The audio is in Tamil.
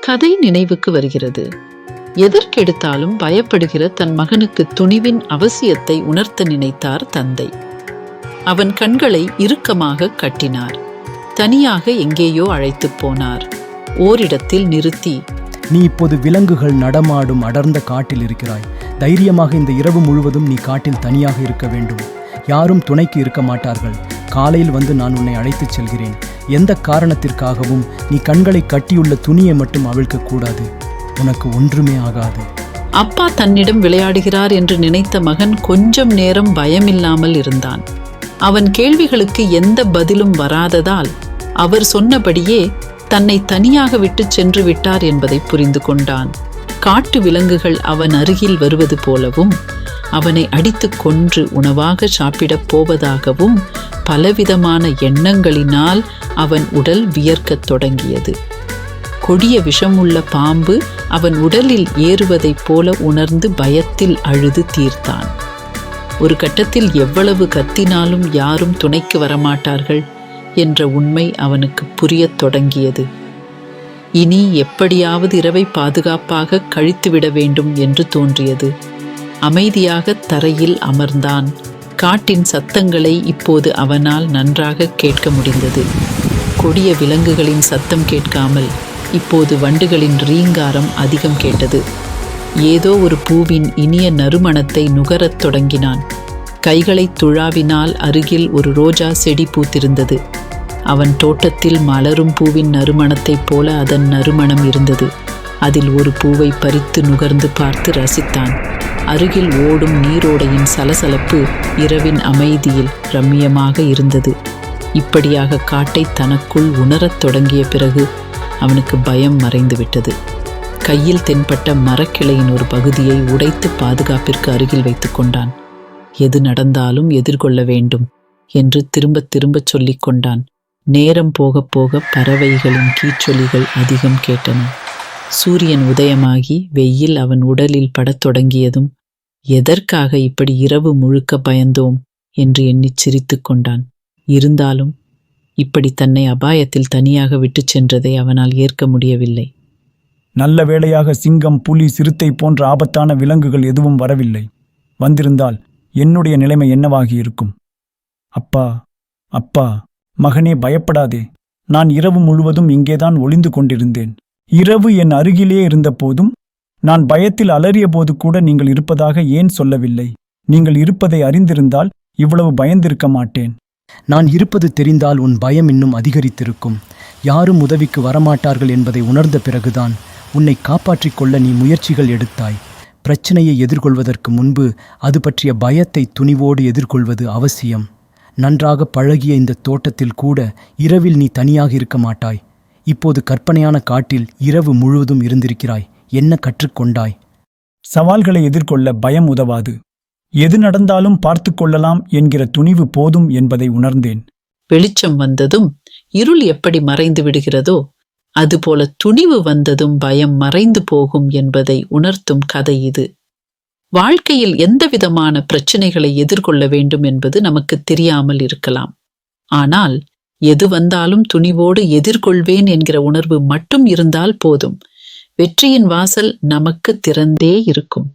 கதை நினைவுக்கு வருகிறது. எதற்கெடுத்தாலும் பயப்படுகிற தன் மகனுக்கு துணிவின் அவசியத்தை உணர்த்த நினைத்தார் தந்தை. அவன் கண்களை இறுக்கமாக கட்டினார். தனியாக எங்கேயோ அழைத்து போனார். ஓரிடத்தில் நிறுத்தி, நீ இப்போது விலங்குகள் நடமாடும் அடர்ந்த காட்டில் இருக்கிறாய். தைரியமாக இந்த இரவு முழுவதும் நீ காட்டில் தனியாக இருக்க வேண்டும். யாரும் துணைக்கு இருக்க மாட்டார்கள். காலையில் வந்து நான் உன்னை அழைத்துச் செல்கிறேன். எந்த காரணத்திற்காகவும் நீ கண்களை கட்டியுள்ள துணியை மட்டும் அவிழ்க்க கூடாது. உனக்கு ஒன்றுமே ஆகாது. அப்பா தன்னிடம் விளையாடுகிறார் என்று நினைத்த மகன் கொஞ்சம் நேரம் பயமில்லாமல் இருந்தான். அவன் கேள்விகளுக்கு எந்த பதிலும் வராததால் அவர் சொன்னபடியே தன்னை தனியாக விட்டு சென்று விட்டார் என்பதை புரிந்து கொண்டான். காட்டு விலங்குகள் அவன் அருகில் வருவது போலவும் அவனை அடித்து கொன்று உணவாக சாப்பிடப் போவதாகவும் பலவிதமான எண்ணங்களினால் அவன் உடல் வியர்க்கத் தொடங்கியது. கொடிய விஷமுள்ள பாம்பு அவன் உடலில் ஏறுவதைப் போல உணர்ந்து பயத்தில் அழுது தீர்த்தான். ஒரு கட்டத்தில் எவ்வளவு கத்தினாலும் யாரும் துணைக்கு வரமாட்டார்கள் என்ற உண்மை அவனுக்கு புரியத் தொடங்கியது. இனி எப்படியாவது இரவை பாதுகாப்பாக கழித்துவிட வேண்டும் என்று தோன்றியது. அமைதியாக தரையில் அமர்ந்தான். காட்டின் சத்தங்களை இப்போது அவனால் நன்றாக கேட்க முடிந்தது. கொடிய விலங்குகளின் சத்தம் கேட்காமல் இப்போது வண்டுகளின் ரீங்காரம் அதிகம் கேட்டது. ஏதோ ஒரு பூவின் இனிய நறுமணத்தை நுகரத் தொடங்கினான். கைகளை துழாவினால் அருகில் ஒரு ரோஜா செடி பூத்திருந்தது. அவன் தோட்டத்தில் மலரும் பூவின் நறுமணத்தைப் போல அதன் நறுமணம் இருந்தது. அதில் ஒரு பூவை பறித்து நுகர்ந்து பார்த்து ரசித்தான். அருகில் ஓடும் நீரோடையின் சலசலப்பு இரவின் அமைதியில் ரம்மியமாக இருந்தது. இப்படியாக காட்டை தனக்குள் உணரத் தொடங்கிய பிறகு அவனுக்கு பயம் மறைந்துவிட்டது. கையில் தென்பட்ட மரக்கிளையின் ஒரு பகுதியை உடைத்து பாதுகாப்பிற்கு அருகில் வைத்து கொண்டான். எது நடந்தாலும் எதிர்கொள்ள வேண்டும் என்று திரும்ப திரும்ப சொல்லிக் கொண்டான். நேரம் போக போக பறவைகளின் கீச்சொலிகள் அதிகம் கேட்டன. சூரியன் உதயமாகி வெயில் அவன் உடலில் படத் தொடங்கியதும் எதற்காக இப்படி இரவு முழுக்க பயந்தோம் என்று எண்ணிச் சிரித்து கொண்டான். இருந்தாலும் இப்படி தன்னை அபாயத்தில் தனியாக விட்டு சென்றதை அவனால் ஏற்க முடியவில்லை. நல்ல வேளையாக சிங்கம், புலி, சிறுத்தை போன்ற ஆபத்தான விலங்குகள் எதுவும் வரவில்லை. வந்திருந்தால் என்னுடைய நிலைமை என்னவாகி இருக்கும்? அப்பா, அப்பா, மகனே, பயப்படாதே. நான் இரவு முழுவதும் இங்கேதான் ஒளிந்து கொண்டிருந்தேன். இரவு என் அருகிலே இருந்த போதும் நான் பயத்தில் அலறிய போது கூட நீங்கள் இருப்பதாக ஏன் சொல்லவில்லை? நீங்கள் இருப்பதை அறிந்திருந்தால் இவ்வளவு பயந்திருக்க மாட்டேன். நான் இருப்பது தெரிந்தால் உன் பயம் இன்னும் அதிகரித்திருக்கும். யாரும் உதவிக்கு வரமாட்டார்கள் என்பதை உணர்ந்த பிறகுதான் உன்னை காப்பாற்றிக் கொள்ள நீ முயற்சிகள் எடுத்தாய். பிரச்சனையை எதிர்கொள்வதற்கு முன்பு அது பற்றிய பயத்தை துணிவோடு எதிர்கொள்வது அவசியம். நன்றாக பழகிய இந்த தோட்டத்தில் கூட இரவில் நீ தனியாக இருக்க மாட்டாய். இப்போது கற்பனையான காட்டில் இரவு முழுவதும் இருந்திருக்கிறாய். என்ன கற்றுக்கொண்டாய்? சவால்களை எதிர்கொள்ள பயம் உதவாது. எது நடந்தாலும் பார்த்து கொள்ளலாம் என்கிற துணிவு போதும் என்பதை உணர்ந்தேன். வெளிச்சம் வந்ததும் இருள் எப்படி மறைந்து விடுகிறதோ அதுபோல துணிவு வந்ததும் பயம் மறைந்து போகும் என்பதை உணர்த்தும் கதை இது. வாழ்க்கையில் எந்தவிதமான பிரச்சனைகளை எதிர்கொள்ள வேண்டும் என்பது நமக்கு தெரியாமல் இருக்கலாம். ஆனால் எது வந்தாலும் துணிவோடு எதிர்கொள்வேன் என்கிற உணர்வு மட்டும் இருந்தால் போதும். வெற்றியின் வாசல் நமக்கு திறந்தே இருக்கும்.